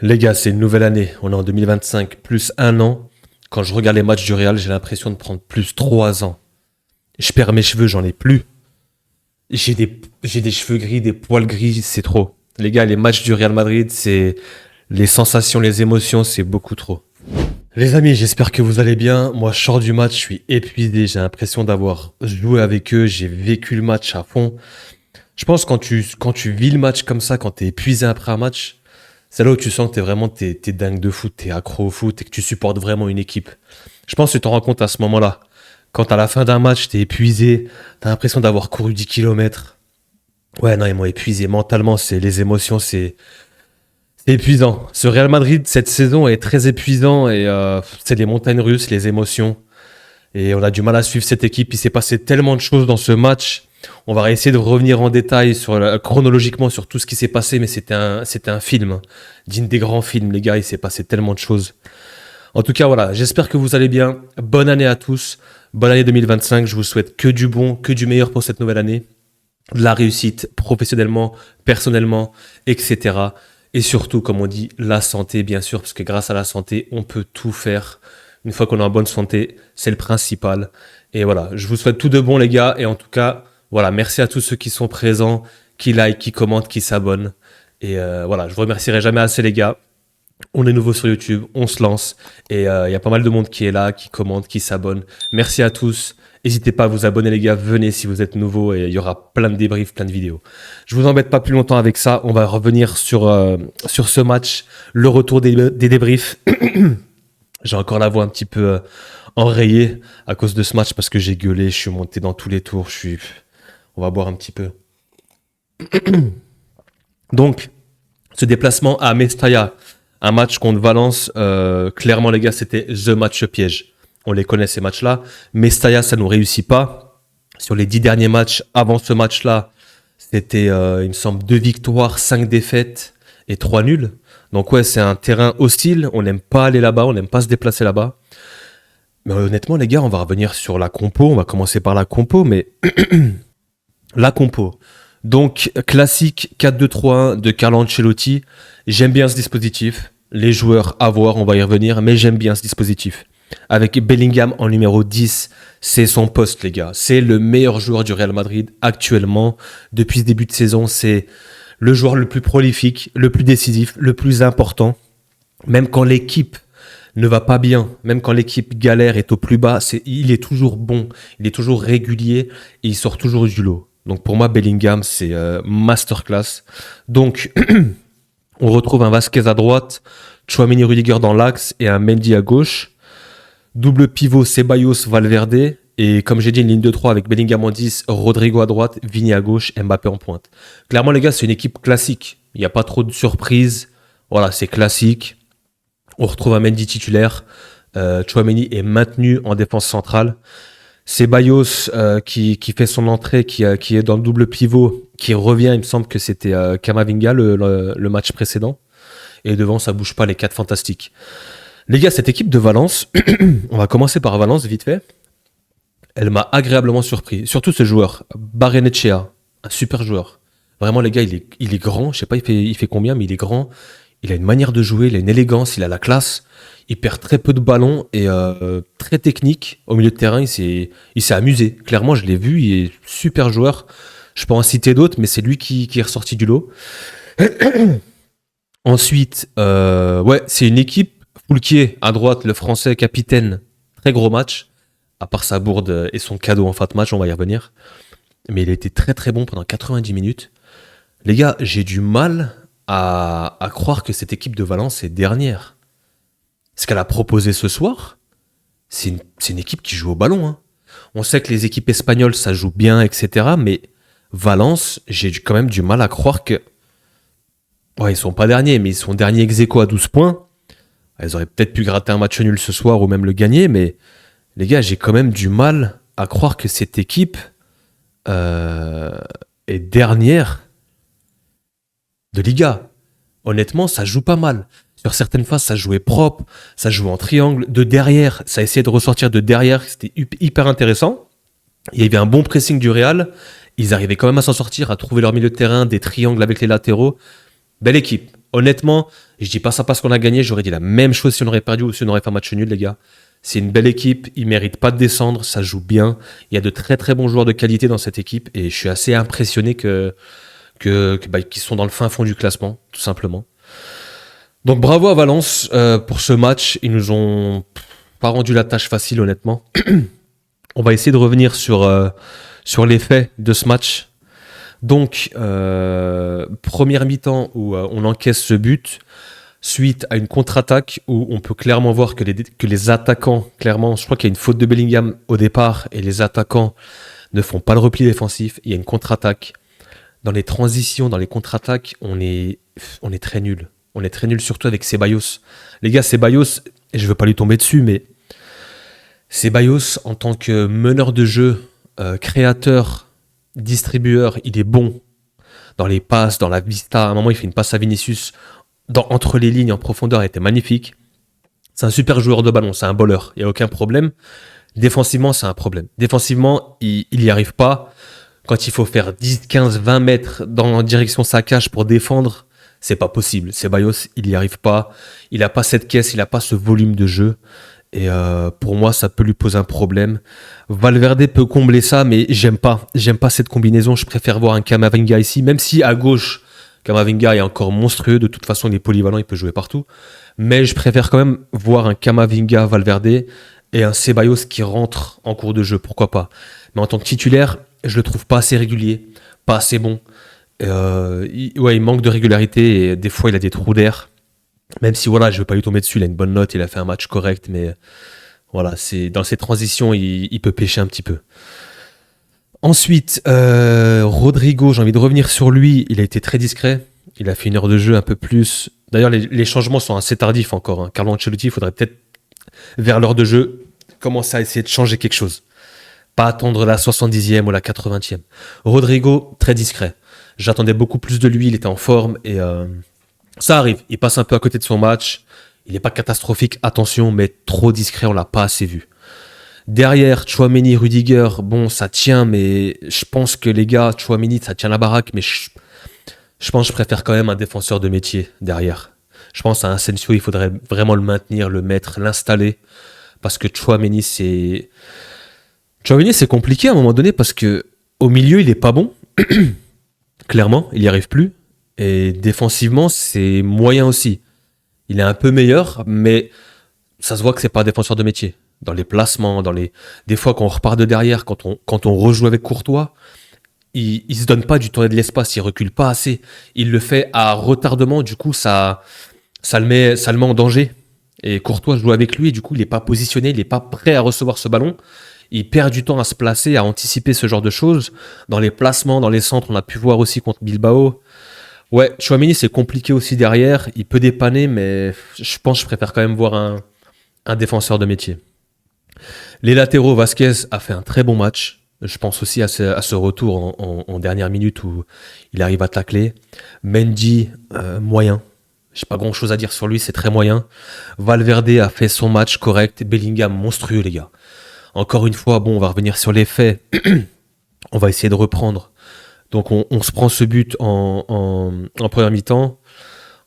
Les gars, c'est une nouvelle année. On est en 2025, plus un an. Quand je regarde les matchs du Real, j'ai l'impression de prendre plus 3 ans. Je perds mes cheveux, j'en ai plus. J'ai des cheveux gris, des poils gris, c'est trop. Les gars, les matchs du Real Madrid, c'est les sensations, les émotions, c'est beaucoup trop. Les amis, j'espère que vous allez bien. Moi, je sors du match, je suis épuisé. J'ai l'impression d'avoir joué avec eux. J'ai vécu le match à fond. Je pense que quand tu vis le match comme ça, quand t'es épuisé après un match, c'est là où tu sens que t'es dingue de foot, t'es accro au foot et que tu supportes vraiment une équipe. Je pense que tu t'en rends compte à ce moment-là. Quand à la fin d'un match, t'es épuisé, t'as l'impression d'avoir couru 10 kilomètres. Ouais, non, ils m'ont épuisé mentalement, c'est les émotions, c'est épuisant. Ce Real Madrid, cette saison est très épuisant et c'est les montagnes russes, les émotions. Et on a du mal à suivre cette équipe. Il s'est passé tellement de choses dans ce match. On va essayer de revenir en détail chronologiquement sur tout ce qui s'est passé, mais c'était un film, hein, digne des grands films, les gars. Il s'est passé tellement de choses. En tout cas, voilà, j'espère que vous allez bien. Bonne année à tous. Bonne année 2025. Je vous souhaite que du bon, que du meilleur pour cette nouvelle année. De la réussite professionnellement, personnellement, etc. Et surtout, comme on dit, la santé, bien sûr, parce que grâce à la santé, on peut tout faire. Une fois qu'on est en bonne santé, c'est le principal. Et voilà, je vous souhaite tout de bon, les gars. Et en tout cas, voilà, merci à tous ceux qui sont présents, qui like, qui commentent, qui s'abonnent. Et voilà, je vous remercierai jamais assez, les gars. On est nouveau sur YouTube, on se lance. Et il y a pas mal de monde qui est là, qui commente, qui s'abonne. Merci à tous. N'hésitez pas à vous abonner, les gars. Venez si vous êtes nouveau et il y aura plein de débriefs, plein de vidéos. Je vous embête pas plus longtemps avec ça. On va revenir sur ce match, le retour des débriefs. J'ai encore la voix un petit peu enrayée à cause de ce match parce que j'ai gueulé, je suis monté dans tous les tours. On va boire un petit peu. Donc, ce déplacement à Mestalla, un match contre Valence, clairement les gars, c'était the match piège. On les connaît ces matchs-là. Mestalla, ça nous réussit pas. Sur les 10 derniers matchs avant ce match-là, c'était, il me semble, 2 victoires, 5 défaites et 3 nuls. Donc ouais, c'est un terrain hostile. On n'aime pas aller là-bas, on n'aime pas se déplacer là-bas. Mais honnêtement, les gars, on va revenir sur la compo. On va commencer par la compo, mais la compo. Donc, classique 4-2-3-1 de Carlo Ancelotti. J'aime bien ce dispositif. Les joueurs à voir, on va y revenir, mais j'aime bien ce dispositif. Avec Bellingham en numéro 10, c'est son poste, les gars. C'est le meilleur joueur du Real Madrid actuellement. Depuis ce début de saison, c'est le joueur le plus prolifique, le plus décisif, le plus important. Même quand l'équipe ne va pas bien, même quand l'équipe galère est au plus bas, il est toujours bon, il est toujours régulier et il sort toujours du lot. Donc pour moi, Bellingham, c'est masterclass. Donc, on retrouve un Vasquez à droite, Tchouaméni Rudiger dans l'axe et un Mendy à gauche. Double pivot Ceballos Valverde. Et comme j'ai dit, une ligne de 3 avec Bellingham en 10, Rodrigo à droite, Vini à gauche, Mbappé en pointe. Clairement, les gars, c'est une équipe classique. Il n'y a pas trop de surprises. Voilà, c'est classique. On retrouve un Mendy titulaire. Tchouaméni est maintenu en défense centrale. Ceballos qui fait son entrée, qui est dans le double pivot, qui revient, il me semble que c'était Camavinga le match précédent. Et devant, ça bouge pas, les 4 fantastiques. Les gars, cette équipe de Valence, on va commencer par Valence vite fait. Elle m'a agréablement surpris. Surtout ce joueur, Barrenetxea, un super joueur. Vraiment, les gars, il est grand. Je sais pas, il fait combien, mais il est grand. Il a une manière de jouer, il a une élégance, il a la classe. Il perd très peu de ballons et très technique. Au milieu de terrain, il s'est amusé. Clairement, je l'ai vu, il est super joueur. Je peux en citer d'autres, mais c'est lui qui est ressorti du lot. Ensuite, ouais, c'est une équipe. Foulquier, à droite, le français capitaine. Très gros match. À part sa bourde et son cadeau en fin de match, on va y revenir. Mais il a été très très bon pendant 90 minutes. Les gars, j'ai du mal à croire que cette équipe de Valence est dernière. Ce qu'elle a proposé ce soir, c'est une équipe qui joue au ballon. Hein. On sait que les équipes espagnoles, ça joue bien, etc. Mais Valence, j'ai quand même du mal à croire que... Ouais, ils sont pas derniers, mais ils sont derniers ex-aequo à 12 points. Ils auraient peut-être pu gratter un match nul ce soir ou même le gagner, mais les gars, j'ai quand même du mal à croire que cette équipe est dernière de Liga. Honnêtement, ça joue pas mal. Sur certaines phases, ça jouait propre, ça jouait en triangle. De derrière, ça essayait de ressortir de derrière, c'était hyper intéressant. Il y avait un bon pressing du Real. Ils arrivaient quand même à s'en sortir, à trouver leur milieu de terrain, des triangles avec les latéraux. Belle équipe. Honnêtement, Je dis pas ça parce qu'on a gagné, j'aurais dit la même chose si on aurait perdu ou si on aurait fait un match nul, les gars. C'est une belle équipe, ils méritent pas de descendre, ça joue bien. Il y a de très très bons joueurs de qualité dans cette équipe et je suis assez impressionné qu'ils sont dans le fin fond du classement, tout simplement. Donc bravo à Valence pour ce match. Ils nous ont pas rendu la tâche facile, honnêtement. On va essayer de revenir sur les faits de ce match. Donc, première mi-temps où on encaisse ce but, suite à une contre-attaque où on peut clairement voir que les attaquants, clairement, je crois qu'il y a une faute de Bellingham au départ et les attaquants ne font pas le repli défensif. Il y a une contre-attaque. Dans les transitions, dans les contre-attaques, on est très nul. On est très nul, surtout avec Ceballos. Les gars, Ceballos, et je veux pas lui tomber dessus, mais Ceballos, en tant que meneur de jeu, créateur, distribueur, il est bon dans les passes, dans la vista. À un moment, il fait une passe à Vinicius entre les lignes en profondeur, elle était magnifique. C'est un super joueur de ballon, c'est un bowler, il n'y a aucun problème. Défensivement, c'est un problème. Défensivement, il n'y arrive pas. Quand il faut faire 10, 15, 20 mètres dans la direction sa cage pour défendre, c'est pas possible. Ceballos, il n'y arrive pas. Il n'a pas cette caisse, il n'a pas ce volume de jeu. Et pour moi, ça peut lui poser un problème. Valverde peut combler ça, mais j'aime pas cette combinaison. Je préfère voir un Camavinga ici, même si à gauche, Camavinga est encore monstrueux. De toute façon, il est polyvalent, il peut jouer partout. Mais je préfère quand même voir un Camavinga Valverde et un Ceballos qui rentre en cours de jeu. Pourquoi pas? Mais en tant que titulaire, je le trouve pas assez régulier, pas assez bon. Il manque de régularité et des fois, il a des trous d'air. Même si voilà, je ne veux pas lui tomber dessus, il a une bonne note, il a fait un match correct, mais voilà, c'est dans ses transitions, il peut pêcher un petit peu. Ensuite, Rodrigo, j'ai envie de revenir sur lui, il a été très discret, il a fait une heure de jeu un peu plus. D'ailleurs, les changements sont assez tardifs encore. Hein. Carlo Ancelotti, il faudrait peut-être, vers l'heure de jeu, commencer à essayer de changer quelque chose. Pas attendre la 70e ou la 80e. Rodrigo, très discret. J'attendais beaucoup plus de lui, il était en forme et ça arrive. Il passe un peu à côté de son match. Il n'est pas catastrophique, attention, mais trop discret, on l'a pas assez vu. Derrière, Tchouaméni, Rudiger, bon, ça tient, mais je pense que les gars, Tchouaméni, ça tient la baraque, mais je pense que je préfère quand même un défenseur de métier derrière. Je pense à Asensio, il faudrait vraiment le maintenir, le mettre, l'installer, parce que Tchouaméni, c'est compliqué à un moment donné, parce que au milieu, il est pas bon. Clairement, il n'y arrive plus. Et défensivement, c'est moyen aussi. Il est un peu meilleur, mais ça se voit que c'est pas un défenseur de métier. Dans les placements, des fois quand on repart de derrière, quand on rejoue avec Courtois, il se donne pas du temps et de l'espace, il recule pas assez. Il le fait à retardement, du coup ça le met en danger. Et Courtois joue avec lui, et du coup il est pas positionné, il est pas prêt à recevoir ce ballon. Il perd du temps à se placer, à anticiper ce genre de choses. Dans les placements, dans les centres, on a pu voir aussi contre Bilbao. Ouais, Tchouaméni, c'est compliqué aussi derrière. Il peut dépanner, mais je pense que je préfère quand même voir un défenseur de métier. Les latéraux, Vasquez a fait un très bon match. Je pense aussi à ce retour en dernière minute où il arrive à tacler. Mendy, moyen. J'ai pas grand-chose à dire sur lui, c'est très moyen. Valverde a fait son match correct. Bellingham, monstrueux, les gars. Encore une fois, bon, on va revenir sur les faits. On va essayer de reprendre. Donc on se prend ce but en première mi-temps.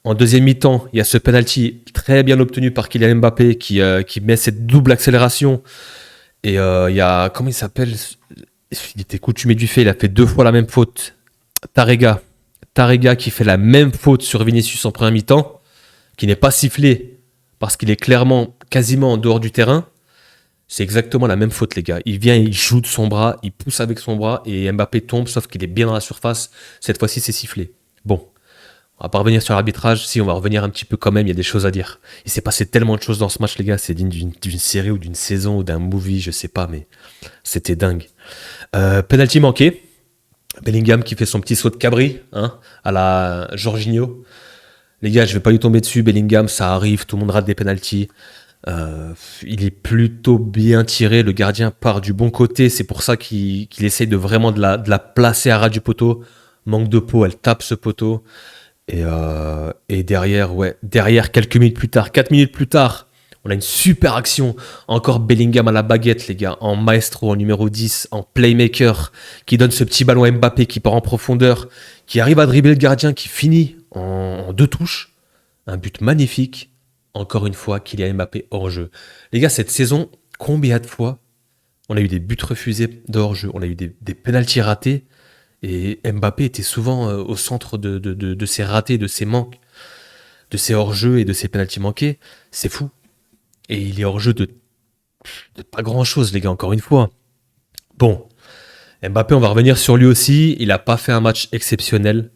En deuxième mi-temps, il y a ce penalty très bien obtenu par Kylian Mbappé qui met cette double accélération. Et il y a, comment il s'appelle? Il était coutumé du fait, il a fait 2 fois la même faute. Tarega qui fait la même faute sur Vinicius en première mi-temps, qui n'est pas sifflé parce qu'il est clairement quasiment en dehors du terrain. C'est exactement la même faute, les gars. Il vient, il joue de son bras, il pousse avec son bras et Mbappé tombe, sauf qu'il est bien dans la surface. Cette fois-ci, c'est sifflé. Bon, on va pas revenir sur l'arbitrage. Si, on va revenir un petit peu quand même, il y a des choses à dire. Il s'est passé tellement de choses dans ce match, les gars. C'est digne d'une série ou d'une saison ou d'un movie, je sais pas, mais c'était dingue. Penalty manqué. Bellingham qui fait son petit saut de cabri, hein, à la Jorginho. Les gars, je vais pas lui tomber dessus. Bellingham, ça arrive, tout le monde rate des penalties. Il est plutôt bien tiré, le gardien part du bon côté, c'est pour ça qu'il essaye de vraiment de la placer à ras du poteau. Manque de peau, elle tape ce poteau. Et derrière, quelques minutes plus tard, 4 minutes plus tard, on a une super action. Encore Bellingham à la baguette, les gars, en maestro, en numéro 10, en playmaker, qui donne ce petit ballon à Mbappé qui part en profondeur, qui arrive à dribbler le gardien, qui finit en 2 touches. Un but magnifique. Encore une fois, Kylian Mbappé hors jeu. Les gars, cette saison, combien de fois on a eu des buts refusés de hors jeu, on a eu des pénaltys ratés, et Mbappé était souvent au centre de ses ratés, de ses manques, de ses hors jeux et de ses pénaltys manqués. C'est fou. Et il est hors jeu de pas grand chose, les gars, encore une fois. Bon, Mbappé, on va revenir sur lui aussi. Il n'a pas fait un match exceptionnel.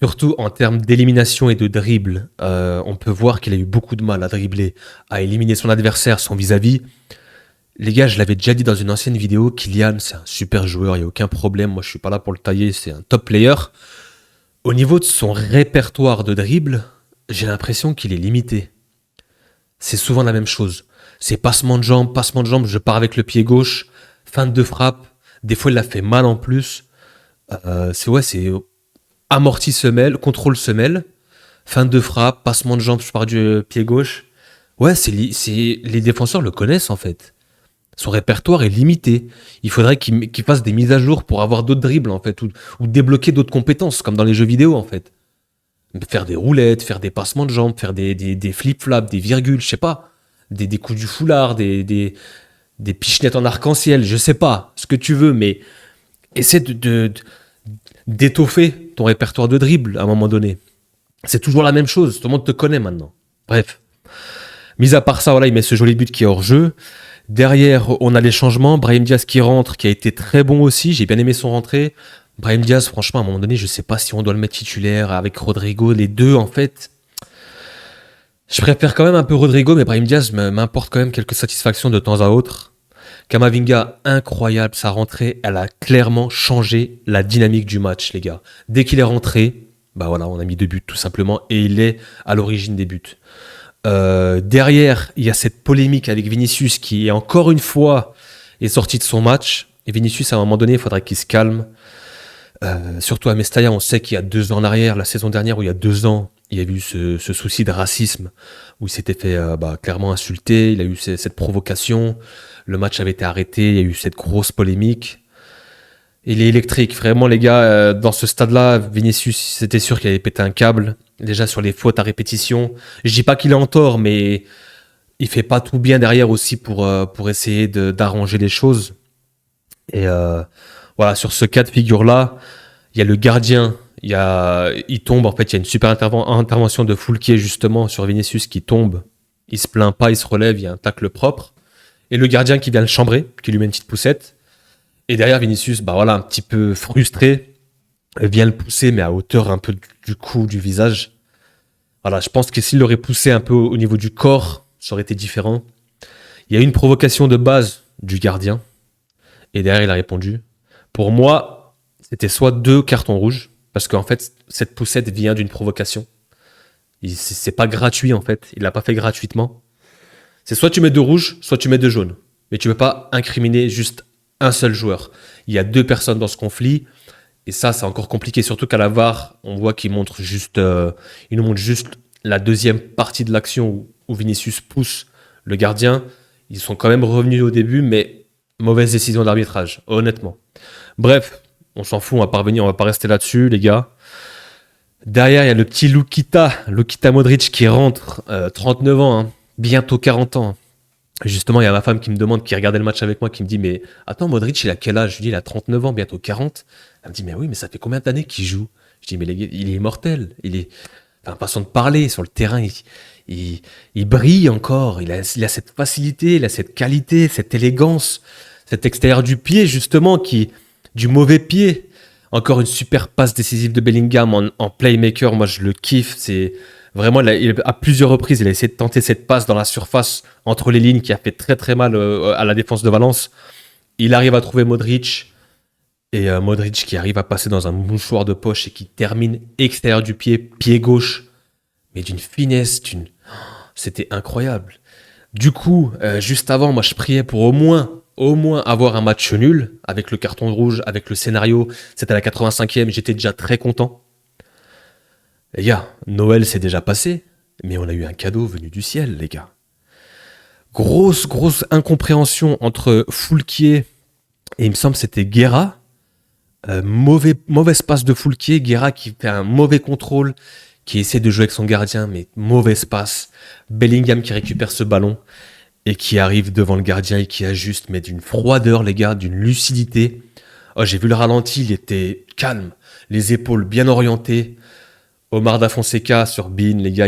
Surtout en termes d'élimination et de dribble. On peut voir qu'il a eu beaucoup de mal à dribbler, à éliminer son adversaire, son vis-à-vis. Les gars, je l'avais déjà dit dans une ancienne vidéo, Kylian, c'est un super joueur, il n'y a aucun problème. Moi, je suis pas là pour le tailler, c'est un top player. Au niveau de son répertoire de dribble, j'ai l'impression qu'il est limité. C'est souvent la même chose. C'est passement de jambes, je pars avec le pied gauche, feinte de frappe. Des fois, il l'a fait mal en plus. C'est amorti semelle, contrôle semelle, feinte de frappe, passement de jambes, je pars du pied gauche. Ouais, les défenseurs le connaissent en fait. Son répertoire est limité. Il faudrait qu'il fasse des mises à jour pour avoir d'autres dribbles en fait, ou débloquer d'autres compétences, comme dans les jeux vidéo en fait. Faire des roulettes, faire des passements de jambes, faire des flip-flaps, des virgules, je sais pas. Des coups du foulard, des pichenettes en arc-en-ciel, je sais pas, ce que tu veux, mais essaie d'étoffer ton répertoire de dribble à un moment donné. C'est toujours la même chose, tout le monde te connaît maintenant. Bref. Mis à part ça, voilà, il met ce joli but qui est hors jeu. Derrière, on a les changements. Brahim Diaz qui rentre, qui a été très bon aussi. J'ai bien aimé son rentrée. Brahim Diaz, franchement, à un moment donné, je sais pas si on doit le mettre titulaire avec Rodrigo. Les deux, en fait, je préfère quand même un peu Rodrigo, mais Brahim Diaz m'importe quand même quelques satisfactions de temps à autre. Kamavinga, incroyable, sa rentrée, elle a clairement changé la dynamique du match, les gars. Dès qu'il est rentré, bah voilà, on a mis 2 buts tout simplement, et il est à l'origine des buts. Derrière, il y a cette polémique avec Vinicius qui, encore une fois, est sorti de son match. Et Vinicius, à un moment donné, il faudrait qu'il se calme. Surtout à Mestalla, on sait qu'il y a 2 ans en arrière, la saison dernière, où il y a 2 ans, il y a eu ce souci de racisme, où il s'était fait clairement insulter, il a eu cette provocation, le match avait été arrêté, il y a eu cette grosse polémique. Il est électrique, vraiment les gars, dans ce stade-là, Vinicius, c'était sûr qu'il allait péter un câble, déjà sur les fautes à répétition. Je dis pas qu'il est en tort, mais il fait pas tout bien derrière aussi pour essayer d'arranger les choses. Et voilà, sur ce cas de figure-là, il y a le gardien, il tombe, en fait, il y a une super intervention de Foulquier justement sur Vinicius qui tombe, il se plaint pas, il se relève, il y a un tacle propre. Et le gardien qui vient le chambrer, qui lui met une petite poussette. Et derrière Vinicius, un petit peu frustré, vient le pousser, mais à hauteur un peu du cou, du visage. Voilà, je pense que s'il l'aurait poussé un peu au niveau du corps, ça aurait été différent. Il y a eu une provocation de base du gardien, et derrière il a répondu. Pour moi, c'était soit 2 cartons rouges, parce qu'en fait, cette poussette vient d'une provocation. C'est pas gratuit en fait, il l'a pas fait gratuitement. C'est soit tu mets 2 rouges, soit tu mets 2 jaunes. Mais tu ne peux pas incriminer juste un seul joueur. Il y a 2 personnes dans ce conflit. Et ça, c'est encore compliqué. Surtout qu'à la VAR, on voit qu'il montre il nous montre juste la deuxième partie de l'action où Vinicius pousse le gardien. Ils sont quand même revenus au début, mais mauvaise décision d'arbitrage, honnêtement. Bref, on s'en fout, on va pas rester là-dessus, les gars. Derrière, il y a le petit Lukita Modric qui rentre, 39 ans, hein. Bientôt 40 ans. Justement, il y a ma femme qui me demande, qui regardait le match avec moi, qui me dit, mais attends, Modric, il a quel âge? Je lui dis, il a 39 ans, bientôt 40. Elle me dit, mais oui, mais ça fait combien d'années qu'il joue? Je dis, mais il est immortel. Façon de parler, sur le terrain, il brille encore. Il a cette facilité, il a cette qualité, cette élégance, cet extérieur du pied, justement, du mauvais pied. Encore une super passe décisive de Bellingham en playmaker. Moi, je le kiffe. C'est vraiment, à plusieurs reprises, il a essayé de tenter cette passe dans la surface entre les lignes qui a fait très très mal à la défense de Valence. Il arrive à trouver Modric. Et Modric qui arrive à passer dans un mouchoir de poche et qui termine extérieur du pied gauche. Mais d'une finesse, c'était incroyable. Du coup, juste avant, moi je priais pour au moins avoir un match nul avec le carton rouge, avec le scénario. C'était à la 85e, j'étais déjà très content. Les gars, Noël s'est déjà passé, mais on a eu un cadeau venu du ciel, les gars. Grosse incompréhension entre Foulquier et il me semble que c'était Guerra. Mauvaise passe de Foulquier, Guerra qui fait un mauvais contrôle, qui essaie de jouer avec son gardien, mais mauvaise passe. Bellingham qui récupère ce ballon et qui arrive devant le gardien et qui ajuste, mais d'une froideur, les gars, d'une lucidité. Oh, j'ai vu le ralenti, il était calme, les épaules bien orientées. Omar Da Fonseca sur Bein, les gars,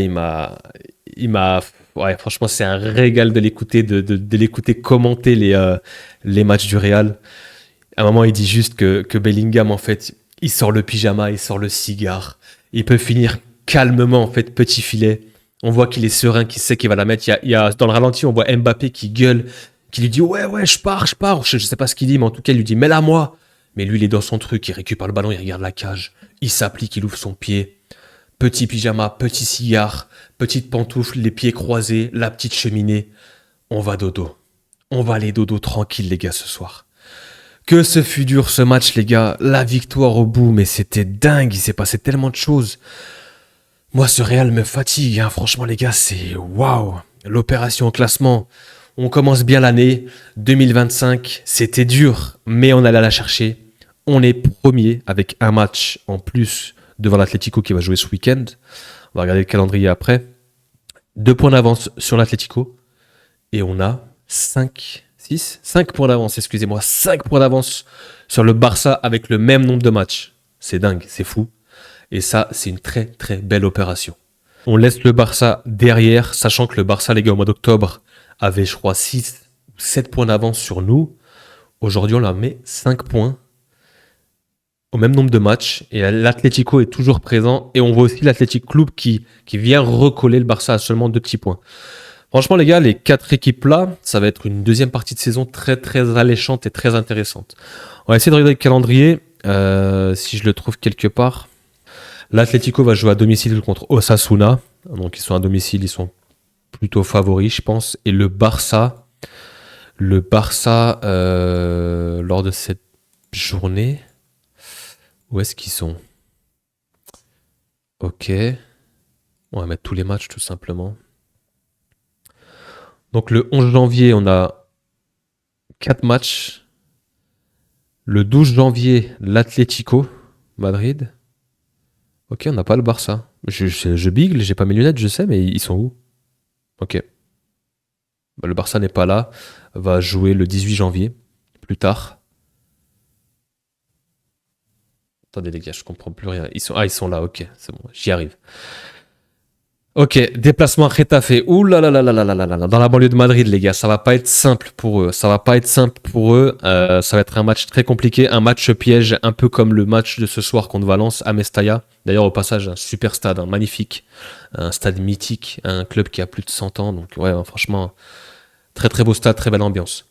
ouais, franchement, c'est un régal de l'écouter, de l'écouter commenter les matchs du Real. À un moment, il dit juste que Bellingham, en fait, il sort le pyjama, il sort le cigare. Il peut finir calmement, en fait, petit filet. On voit qu'il est serein, qu'il sait qu'il va la mettre. Dans le ralenti, on voit Mbappé qui gueule, qui lui dit ouais, je pars. Je sais pas ce qu'il dit, mais en tout cas, il lui dit mets-la moi. Mais lui, il est dans son truc, il récupère le ballon, il regarde la cage, il s'applique, il ouvre son pied. Petit pyjama, petit cigare, petite pantoufle, les pieds croisés, la petite cheminée. On va dodo. On va aller dodo tranquille, les gars, ce soir. Que ce fut dur ce match, les gars. La victoire au bout, mais c'était dingue. Il s'est passé tellement de choses. Moi, ce Real me fatigue. Hein. Franchement, les gars, c'est waouh. L'opération au classement. On commence bien l'année. 2025, c'était dur, mais on allait la chercher. On est premier avec un match en plus devant l'Atlético qui va jouer ce week-end. On va regarder le calendrier après. 2 points d'avance sur l'Atlético. Et on a 5 points d'avance, excusez-moi. 5 points d'avance sur le Barça avec le même nombre de matchs. C'est dingue, c'est fou. Et ça, c'est une très très belle opération. On laisse le Barça derrière, sachant que le Barça, les gars, au mois d'octobre, avait, je crois, 6 ou 7 points d'avance sur nous. Aujourd'hui, on leur met 5 points au même nombre de matchs. Et l'Atlético est toujours présent. Et on voit aussi l'Athletic Club qui vient recoller le Barça à seulement 2 petits points. Franchement, les gars, les 4 équipes-là, ça va être une deuxième partie de saison très, très alléchante et très intéressante. On va essayer de regarder le calendrier, si je le trouve quelque part. L'Atlético va jouer à domicile contre Osasuna. Donc, ils sont à domicile, ils sont plutôt favoris, je pense. Et le Barça, lors de cette journée, où est-ce qu'ils sont ? Ok. On va mettre tous les matchs, tout simplement. Donc le 11 janvier, on a 4 matchs. Le 12 janvier, l'Atlético Madrid. Ok, on n'a pas le Barça. Je bigle, j'ai pas mes lunettes, je sais, mais ils sont où ? Ok. Le Barça n'est pas là. Va jouer le 18 janvier, plus tard. Attendez les gars, je comprends plus rien. Ils sont là, ok, c'est bon, j'y arrive. Ok, déplacement à Getafe. Ouh là là là là là là là là. Dans la banlieue de Madrid, les gars, ça va pas être simple pour eux. Ça va être un match très compliqué, un match piège, un peu comme le match de ce soir contre Valence à Mestalla. D'ailleurs, au passage, un super stade, magnifique, un stade mythique, un club qui a plus de 100 ans. Donc ouais, franchement, très très beau stade, très belle ambiance.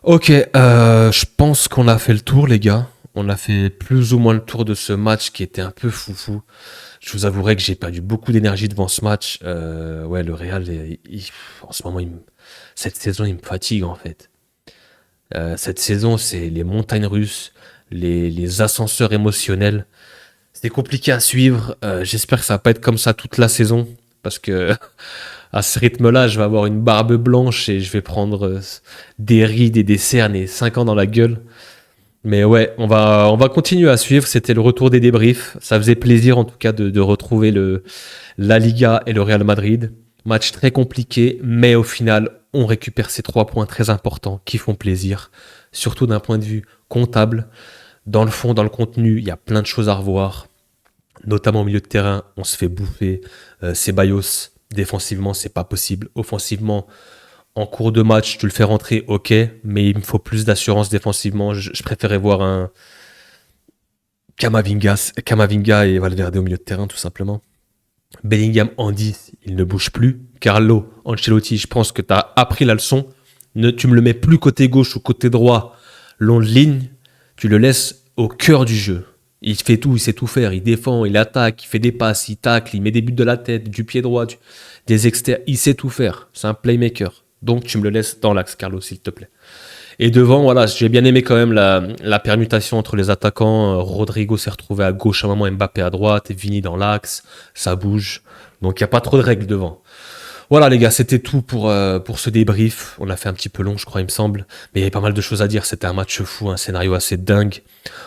Ok, je pense qu'on a fait le tour, les gars. On a fait plus ou moins le tour de ce match qui était un peu foufou. Je vous avouerai que j'ai perdu beaucoup d'énergie devant ce match. Ouais, le Real, en ce moment, cette saison, il me fatigue en fait. Cette saison, c'est les montagnes russes, les ascenseurs émotionnels. C'est compliqué à suivre. J'espère que ça va pas être comme ça toute la saison. Parce que à ce rythme-là, je vais avoir une barbe blanche et je vais prendre des rides et des cernes et 5 ans dans la gueule. Mais ouais, on va continuer à suivre. C'était le retour des débriefs. Ça faisait plaisir en tout cas de retrouver la Liga et le Real Madrid. Match très compliqué, mais au final, on récupère ces 3 points très importants qui font plaisir. Surtout d'un point de vue comptable. Dans le fond, dans le contenu, il y a plein de choses à revoir. Notamment au milieu de terrain, on se fait bouffer. Ceballos, défensivement, c'est pas possible. Offensivement, en cours de match, tu le fais rentrer, ok, mais il me faut plus d'assurance défensivement. Je préférais voir un Camavinga et Valverde au milieu de terrain, tout simplement. Bellingham en 10, il ne bouge plus. Carlo Ancelotti, je pense que tu as appris la leçon. Tu me le mets plus côté gauche ou côté droit, long de ligne, tu le laisses au cœur du jeu. Il fait tout, il sait tout faire, il défend, il attaque, il fait des passes, il tacle, il met des buts de la tête, du pied droit, des externes, il sait tout faire. C'est un playmaker. Donc tu me le laisses dans l'axe, Carlo, s'il te plaît. Et devant, voilà, j'ai bien aimé quand même la permutation entre les attaquants. Rodrigo s'est retrouvé à gauche à un moment, Mbappé à droite, et Vini dans l'axe, ça bouge. Donc il n'y a pas trop de règles devant. Voilà les gars, c'était tout pour ce débrief. On a fait un petit peu long, je crois, il me semble. Mais il y avait pas mal de choses à dire. C'était un match fou, un scénario assez dingue.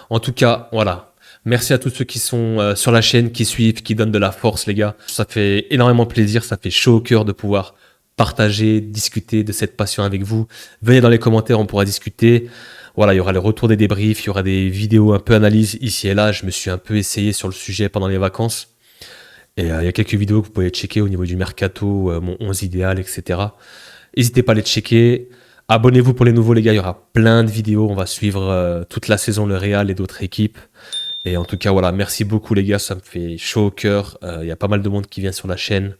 En tout cas, voilà. Merci à tous ceux qui sont sur la chaîne, qui suivent, qui donnent de la force, les gars. Ça fait énormément plaisir, ça fait chaud au cœur de pouvoir partager, discuter de cette passion avec vous. Venez dans les commentaires, on pourra discuter. Voilà, il y aura le retour des débriefs, il y aura des vidéos un peu analyse ici et là. Je me suis un peu essayé sur le sujet pendant les vacances. Et il y a quelques vidéos que vous pouvez checker au niveau du mercato, mon 11 idéal, etc. N'hésitez pas à les checker. Abonnez-vous pour les nouveaux, les gars. Il y aura plein de vidéos. On va suivre toute la saison le Real et d'autres équipes. Et en tout cas, voilà, merci beaucoup, les gars. Ça me fait chaud au cœur. Il y a pas mal de monde qui vient sur la chaîne.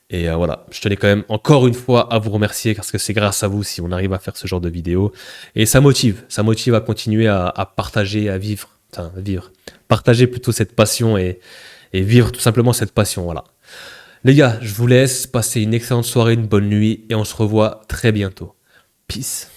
Et voilà, je tenais quand même encore une fois à vous remercier parce que c'est grâce à vous si on arrive à faire ce genre de vidéos. Et ça motive à continuer à partager, à vivre, enfin, à vivre, partager plutôt cette passion et vivre tout simplement cette passion. Voilà. Les gars, je vous laisse passer une excellente soirée, une bonne nuit et on se revoit très bientôt. Peace.